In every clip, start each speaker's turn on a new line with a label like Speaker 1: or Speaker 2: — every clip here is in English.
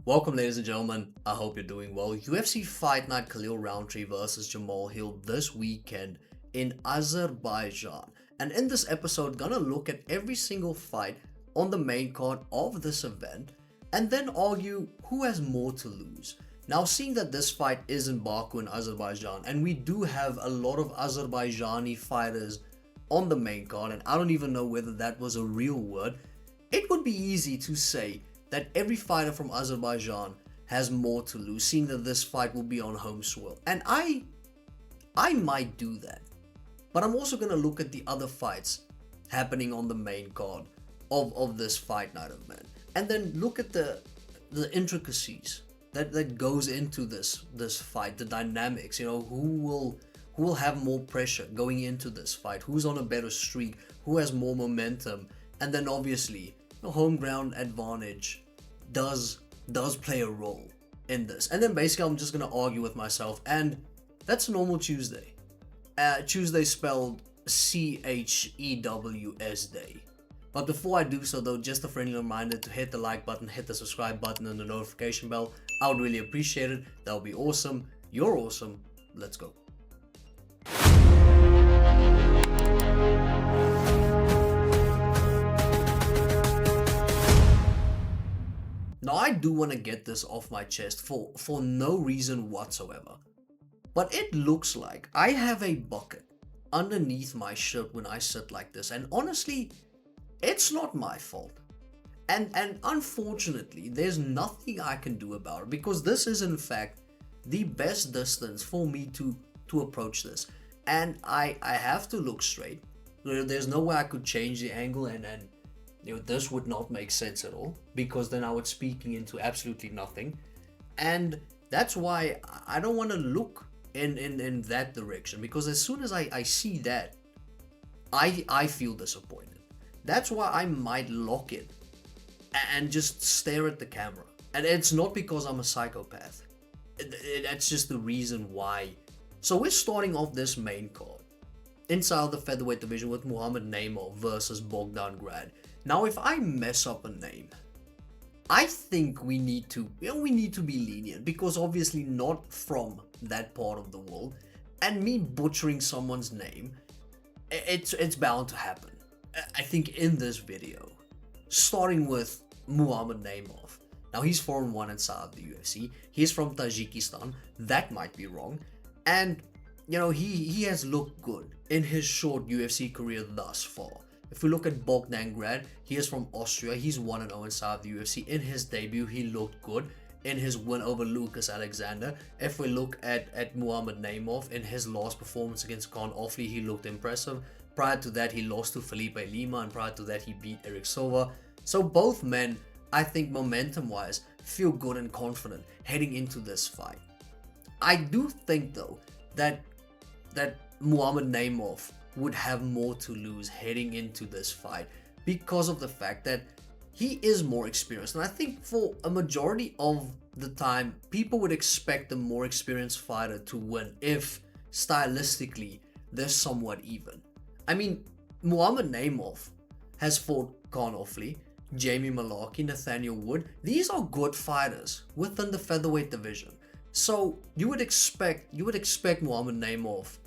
Speaker 1: Welcome, ladies and gentlemen. I hope you're doing well. UFC Fight Night Khalil Rountree versus Jamahal this weekend in Azerbaijan. And in this episode, gonna look at every single fight on the main card of this event and then argue who has more to lose. Now, seeing that this fight is in Baku in Azerbaijan, and we do have a lot of Azerbaijani fighters on the main card, and I don't even know whether that was a real word, it would be easy to say that every fighter from Azerbaijan has more to lose, seeing that this fight will be on home soil. And I might do that. But I'm also going to look at the other fights happening on the main card of this fight night event. And then look at the intricacies that goes into this fight, the dynamics, who will have more pressure going into this fight, who's on a better streak, who has more momentum, and then obviously the home ground advantage does play a role in this. And then basically I'm just gonna argue with myself, and that's a normal Tuesday. Tuesday spelled CHEWS day. But before I do so though, just a friendly reminder to hit the like button, hit the subscribe button and the notification bell. I would really appreciate it. That would be awesome. You're awesome. Let's go. Now I do want to get this off my chest for no reason whatsoever. But it looks like I have a bucket underneath my shirt when I sit like this, and honestly, it's not my fault. And unfortunately, there's nothing I can do about it, because this is in fact the best distance for me to approach this. And I have to look straight. There's no way I could change the angle, and this would not make sense at all, because then I would speaking into absolutely nothing. And that's why I don't want to look in that direction, because as soon as I see that, I feel disappointed. That's why I might lock it and just stare at the camera. And it's not because I'm a psychopath. That's just the reason why. So we're starting off this main card inside the featherweight division with Naimov versus Grad. Now, if I mess up a name, I think we need to be lenient, because obviously not from that part of the world, and me butchering someone's name, it's bound to happen. I think in this video, starting with Naimov. Now he's 4-1 inside the UFC. He's from Tajikistan. That might be wrong, and he has looked good in his short UFC career thus far. If we look at Grad, he is from Austria. He's 1-0 inside the UFC. In his debut, he looked good in his win over Lucas Alexander. If we look at Naimov, in his last performance against Con Offley, he looked impressive. Prior to that, he lost to Felipe Lima, and prior to that, he beat Eric Silva. So both men, I think momentum-wise, feel good and confident heading into this fight. I do think though that Naimov would have more to lose heading into this fight, because of the fact that he is more experienced. And I think for a majority of the time, people would expect the more experienced fighter to win if stylistically they're somewhat even. I mean, Naimov has fought Con Offley, Jamie Malarkey, Nathaniel Wood. These are good fighters within the featherweight division. So you would expect Naimov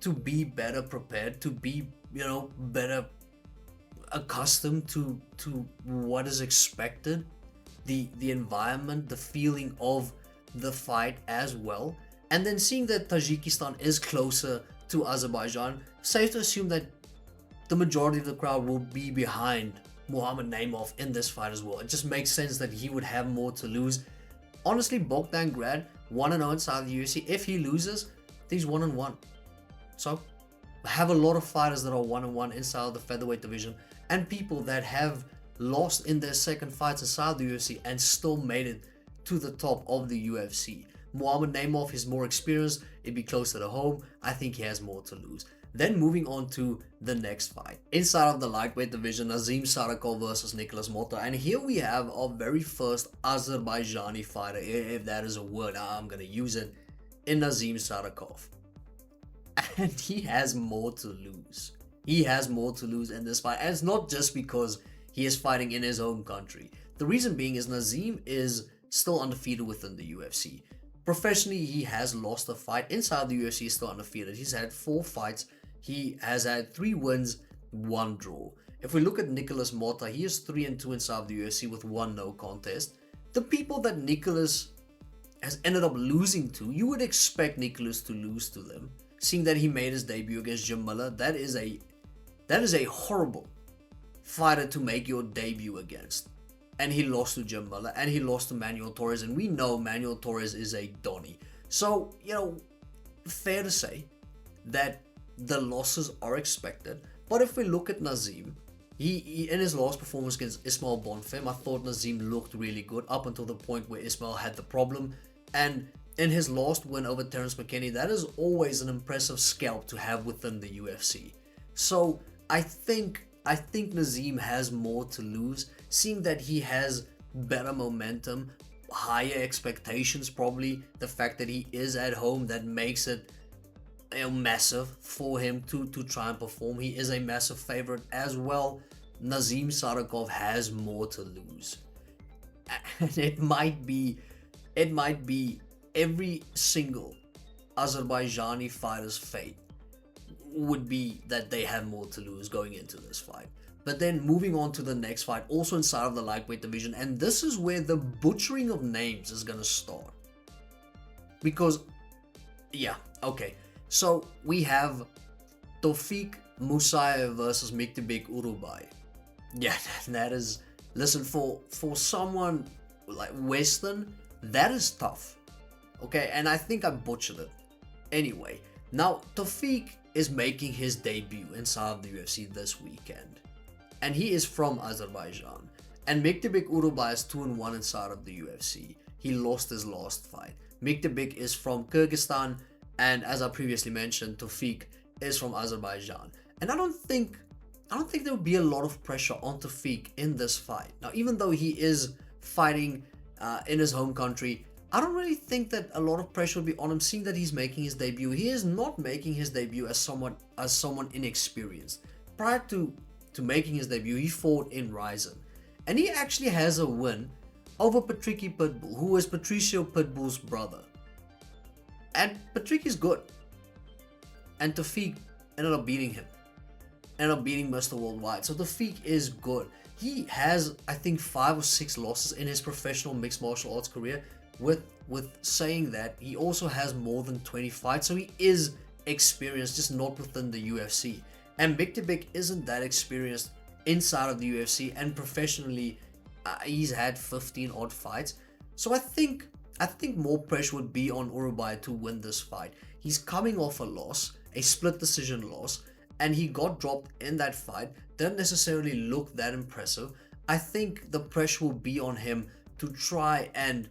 Speaker 1: to be better prepared, to be better accustomed to what is expected, the environment, the feeling of the fight as well. And then seeing that Tajikistan is closer to Azerbaijan, safe to assume that the majority of the crowd will be behind Naimov in this fight as well. It just makes sense that he would have more to lose. Honestly, Grad 1-0 inside the UFC. If he loses, he's 1-1. So, I have a lot of fighters that are 1-1 inside the featherweight division, and people that have lost in their second fights inside the UFC and still made it to the top of the UFC. Naimov is more experienced. It'd be closer to home. I think he has more to lose. Then moving on to the next fight. Inside of the lightweight division, Nazim Sadykov versus Nicholas Motta. And here we have our very first Azerbaijani fighter, if that is a word, I'm going to use it, in Nazim Sadykov. And he has more to lose. He has more to lose in this fight. And it's not just because he is fighting in his own country. The reason being is Nazim is still undefeated within the UFC. Professionally, he has lost a fight. Inside the UFC, he's still undefeated. He's had 4 fights. He has had 3 wins, 1 draw. If we look at Nicholas Motta, he is 3-2 inside the UFC with 1 no contest. The people that Nicholas has ended up losing to, you would expect Nicholas to lose to them, seeing that he made his debut against Jamahal. That is a horrible fighter to make your debut against. And he lost to Jamahal, and he lost to Manuel Torres, and we know Manuel Torres is a Donny. So, fair to say that the losses are expected. But if we look at Nazim, he in his last performance against Ismail Bonfim, I thought Nazim looked really good up until the point where Ismail had the problem. And in his last win over Terence McKinney, that is always an impressive scalp to have within the UFC. So I think Nazim has more to lose, seeing that he has better momentum, higher expectations probably. The fact that he is at home, that makes it massive for him to try and perform. He is a massive favorite as well. Nazim Sadykov has more to lose. And it might be every single Azerbaijani fighter's fate would be that they have more to lose going into this fight. But then moving on to the next fight, also inside of the lightweight division, and this is where the butchering of names is gonna start. Because, so we have Tofik Musayev versus Miktabek Orolbai. Yeah, that is, listen, for someone like Western, that is tough. Okay, and I think I butchered it. Anyway, now Tofik is making his debut inside of the UFC this weekend. And he is from Azerbaijan. And Miktabek Orolbai is 2-1 inside of the UFC. He lost his last fight. Miktabek is from Kyrgyzstan, and as I previously mentioned, Tofik is from Azerbaijan. And I don't think there would be a lot of pressure on Tofik in this fight. Now, even though he is fighting in his home country, I don't really think that a lot of pressure would be on him, seeing that he's making his debut. He is not making his debut as someone inexperienced. Prior to making his debut, he fought in Ryzen, and he actually has a win over Patricky Pitbull, who is Patricio Pitbull's brother. And Patricky's good, and Tofik ended up beating him, ended up beating Mr. Worldwide. So Tofik is good. He has, I think, 5 or 6 losses in his professional mixed martial arts career. With saying that, he also has more than 20 fights, so he is experienced, just not within the UFC. And Miktabek isn't that experienced inside of the UFC, and professionally, he's had 15 odd fights. So I think more pressure would be on Orolbai to win this fight. He's coming off a loss, a split decision loss, and he got dropped in that fight. Didn't necessarily look that impressive. I think the pressure will be on him to try and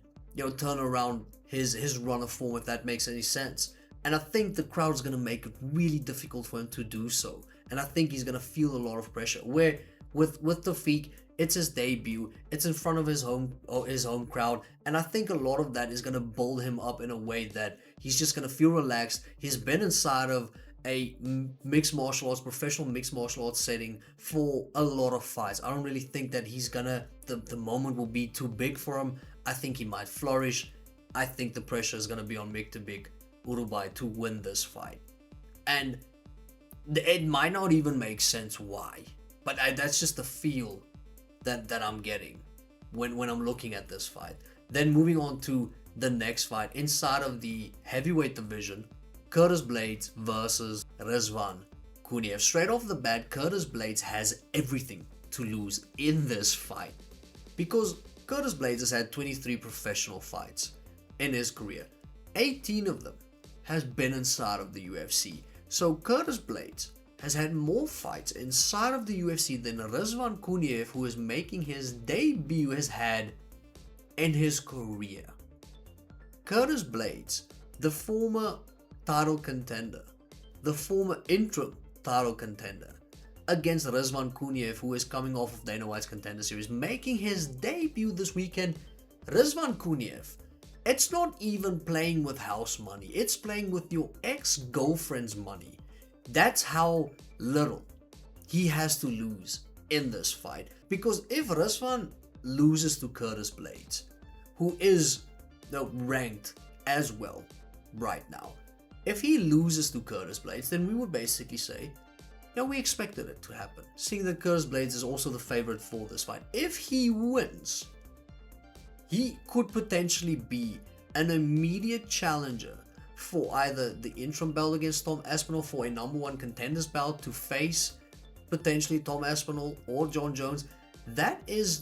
Speaker 1: turn around his run of form, if that makes any sense. And I think the crowd's going to make it really difficult for him to do so. And I think he's going to feel a lot of pressure. Where with Tofik, it's his debut, it's in front of his home crowd, and I think a lot of that is going to build him up in a way that he's just going to feel relaxed. He's been inside of a mixed martial arts, professional mixed martial arts setting for a lot of fights. I don't really think that he's gonna, the moment will be too big for him. I think he might flourish. I think the pressure is gonna be on Miktabek Orolbai to win this fight. And it might not even make sense why, but that's just the feel that I'm getting when I'm looking at this fight. Then moving on to the next fight inside of the heavyweight division, Curtis Blaydes versus Rizwan Kuniev. Straight off the bat, Curtis Blaydes has everything to lose in this fight, because Curtis Blaydes has had 23 professional fights in his career. 18 of them has been inside of the UFC. So Curtis Blaydes has had more fights inside of the UFC than Rizwan Kuniev, who is making his debut, has had in his career. Curtis Blaydes, the former title contender, the former interim title contender, against Rizwan Kuniev, who is coming off of Dana White's Contender Series, making his debut this weekend. Rizwan Kuniev, it's not even playing with house money, it's playing with your ex-girlfriend's money. That's how little he has to lose in this fight. Because if Rizwan loses to Curtis Blaydes, who is ranked as well right now. If he loses to Curtis Blaydes, then we would basically say, we expected it to happen, seeing that Curtis Blaydes is also the favorite for this fight. If he wins, he could potentially be an immediate challenger for either the interim belt against Tom Aspinall, for a number one contenders belt to face potentially Tom Aspinall or John Jones. That's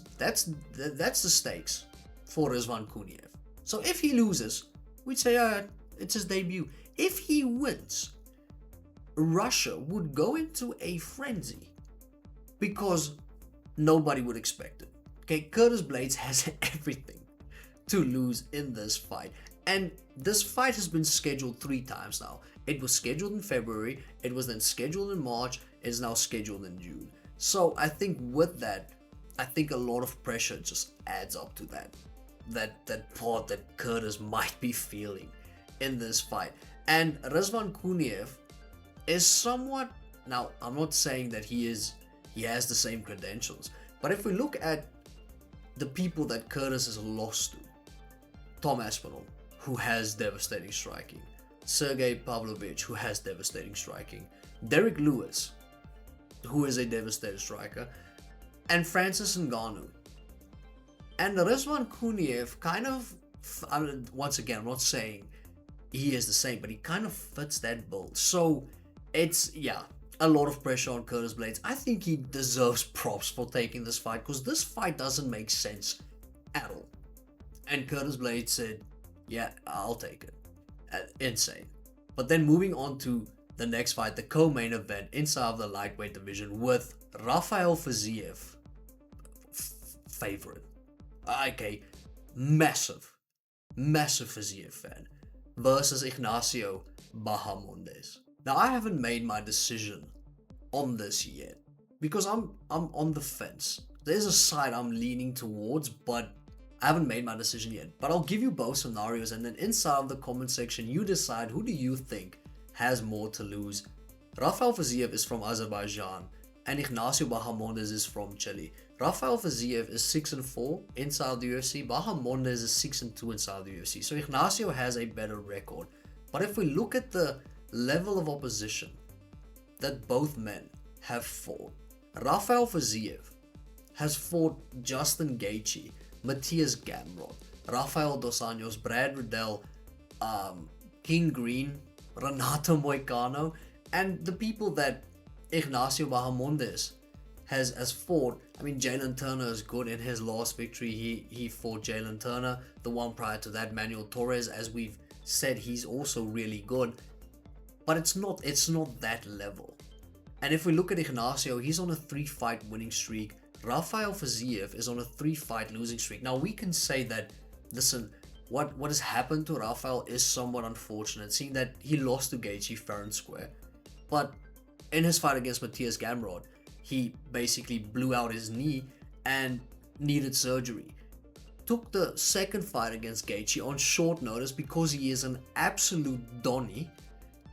Speaker 1: the stakes for Rizvan Kuniev. So if he loses, we'd say it's his debut. If he wins, Russia would go into a frenzy because nobody would expect it. Okay, Curtis Blaydes has everything to lose in this fight. And this fight has been scheduled 3 times now. It was scheduled in February, it was then scheduled in March, it is now scheduled in June. So I think with that, a lot of pressure just adds up to that part that Curtis might be feeling in this fight. And Rizvan Kuniev is somewhat, now I'm not saying that he has the same credentials, but if we look at the people that Curtis has lost to, Tom Aspinall, who has devastating striking, Sergey Pavlovich, who has devastating striking, Derek Lewis, who is a devastating striker, and Francis Ngannou. And Rizvan Kuniev kind of, once again, I'm not saying he is the same, but he kind of fits that bill. So it's, a lot of pressure on Curtis Blaydes. I think he deserves props for taking this fight, because this fight doesn't make sense at all. And Curtis Blaydes said, I'll take it. Insane. But then moving on to the next fight, the co-main event inside of the lightweight division with Rafael Fiziev, favorite. Okay, massive Fiziev fan, versus Ignacio Bahamondes. Now, I haven't made my decision on this yet, because I'm on the fence. There's a side I'm leaning towards, but I haven't made my decision yet. But I'll give you both scenarios, and then inside of the comment section, you decide who do you think has more to lose. Rafael Fiziev is from Azerbaijan, and Ignacio Bahamondes is from Chile. Rafael Fiziev is 6-4 inside the UFC. Bahamondes is 6-2 inside the UFC. So Ignacio has a better record. But if we look at the level of opposition that both men have fought, Rafael Fiziev has fought Justin Gaethje, Matthias Gamrot, Rafael Dos Anjos, Brad Riddell, King Green, Renato Moicano, and the people that Ignacio Bahamondes has fought. I mean, Jalen Turner is good. In his last victory, he fought Jalen Turner. The one prior to that, Manuel Torres, as we've said, he's also really good. But it's not that level. And if we look at Ignacio, he's on a 3-fight winning streak. Rafael Fiziev is on a 3-fight losing streak. Now, we can say that, listen, what has happened to Rafael is somewhat unfortunate, seeing that he lost to Gaethje fair and square. But in his fight against Matthias Gamrot, he basically blew out his knee and needed surgery. Took the second fight against Gaethje on short notice because he is an absolute donny,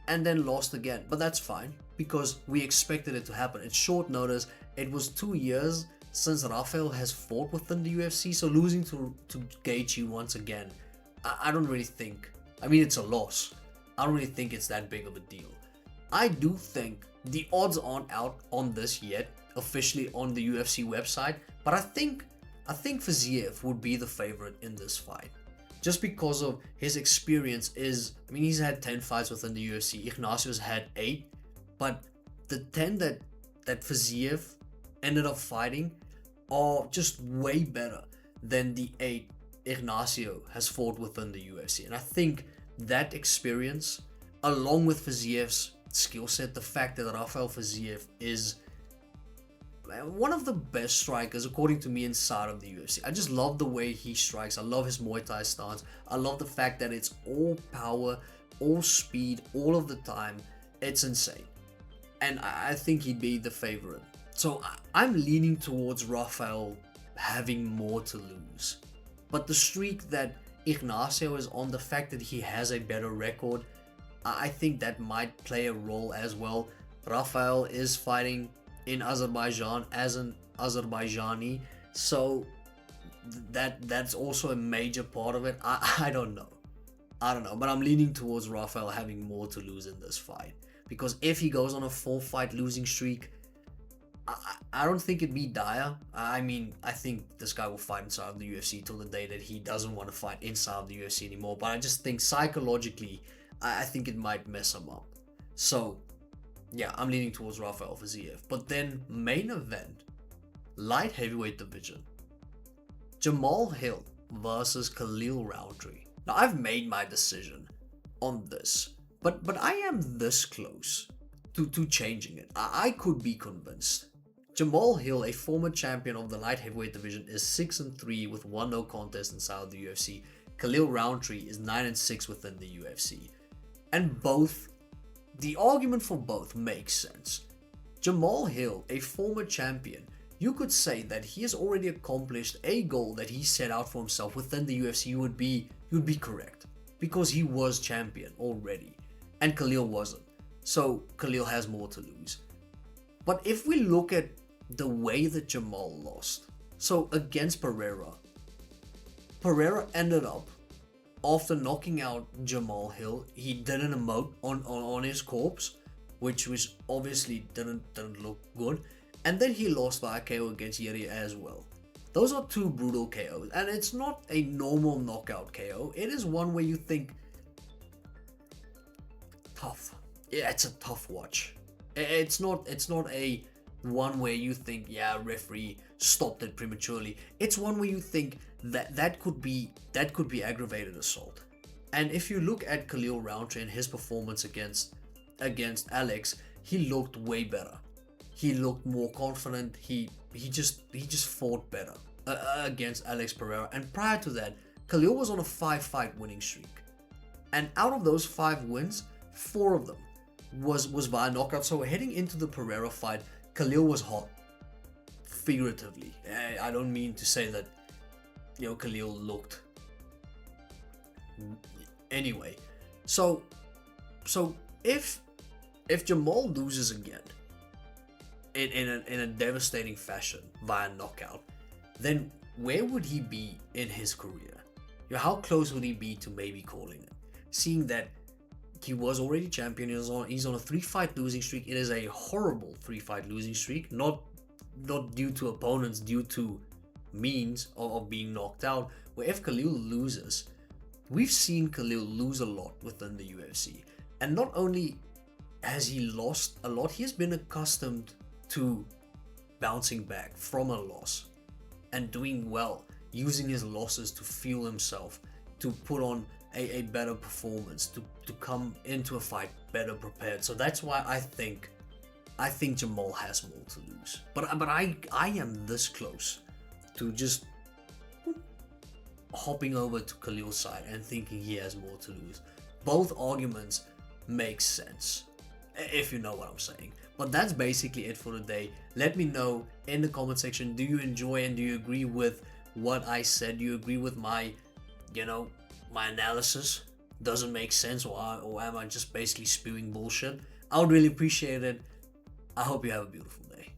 Speaker 1: and then lost again. But that's fine, because we expected it to happen. It's short notice. It was 2 years since Rafael has fought within the UFC, so losing to Gaethje once again, I don't really think, I mean, it's a loss. I don't really think it's that big of a deal. I do think the odds aren't out on this yet, officially on the UFC website, but I think Fiziev would be the favorite in this fight. Just because of his experience he's had 10 fights within the UFC. Ignacio's had 8, but the 10 that Fiziev ended up fighting are just way better than the 8 Ignacio has fought within the UFC. And I think that experience, along with Fiziev's skill set, the fact that Rafael Fiziev is one of the best strikers, according to me, inside of the UFC. I just love the way he strikes. I love his Muay Thai stance. I love the fact that it's all power, all speed, all of the time. It's insane. And I think he'd be the favorite. So I'm leaning towards Rafael having more to lose. But the streak that Ignacio is on, the fact that he has a better record, I think that might play a role as well. Rafael is fighting in Azerbaijan as an Azerbaijani, so that's also a major part of it. I don't know. I don't know, but I'm leaning towards Rafael having more to lose in this fight. Because if he goes on a 4-fight losing streak, I don't think it'd be dire. I mean, I think this guy will fight inside of the UFC till the day that he doesn't want to fight inside of the UFC anymore. But I just think psychologically, I think it might mess him up. So, yeah, I'm leaning towards Rafael Fiziev. But then, main event, light heavyweight division, Jamahal Hill versus Khalil Rountree. Now, I've made my decision on this, but I am this close to changing it. I could be convinced. Jamahal Hill, a former champion of the light heavyweight division, is 6-3 with 1 no contest inside of the UFC. Khalil Rountree is 9-6 within the UFC. And both, the argument for both makes sense. Jamahal Hill, a former champion, you could say that he has already accomplished a goal that he set out for himself within the UFC. You would be correct, because he was champion already and Khalil wasn't. So Khalil has more to lose. But if we look at the way that Jamahal lost, so against Pereira ended up, after knocking out Jamahal Hill, he did an emote on his corpse, which obviously didn't look good. And then he lost by a KO against Yeri as well. Those are 2 brutal KOs, and it's not a normal knockout KO. It is one where you think, tough. Yeah, it's a tough watch. It's not a one where you think, yeah, referee stopped it prematurely. It's one where you think that could be aggravated assault. And if you look at Khalil Rountree and his performance against Alex, he looked way better. He looked more confident. He just fought better against Alex Pereira. And prior to that, Khalil was on a 5-fight winning streak. And out of those 5 wins, 4 of them was via knockout. So heading into the Pereira fight, Khalil was hot. Figuratively. I don't mean to say that, Khalil looked. Anyway, so if Jamahal loses again in a devastating fashion via knockout, then where would he be in his career? How close would he be to maybe calling it? Seeing that he was already champion, he's on a 3-fight losing streak. It is a horrible 3-fight losing streak, not due to opponents, due to means of being knocked out. Where if Khalil loses, we've seen Khalil lose a lot within the UFC, and not only has he lost a lot, he has been accustomed to bouncing back from a loss and doing well, using his losses to fuel himself, to put on a better performance, to come into a fight better prepared. So that's why I think Jamahal has more to lose. But I am this close to just hopping over to Khalil's side and thinking he has more to lose. Both arguments make sense, if you know what I'm saying. But that's basically it for today. Let me know in the comment section, do you enjoy and do you agree with what I said? Do you agree with my analysis? Doesn't make sense, or am I just basically spewing bullshit? I would really appreciate it. I hope you have a beautiful day.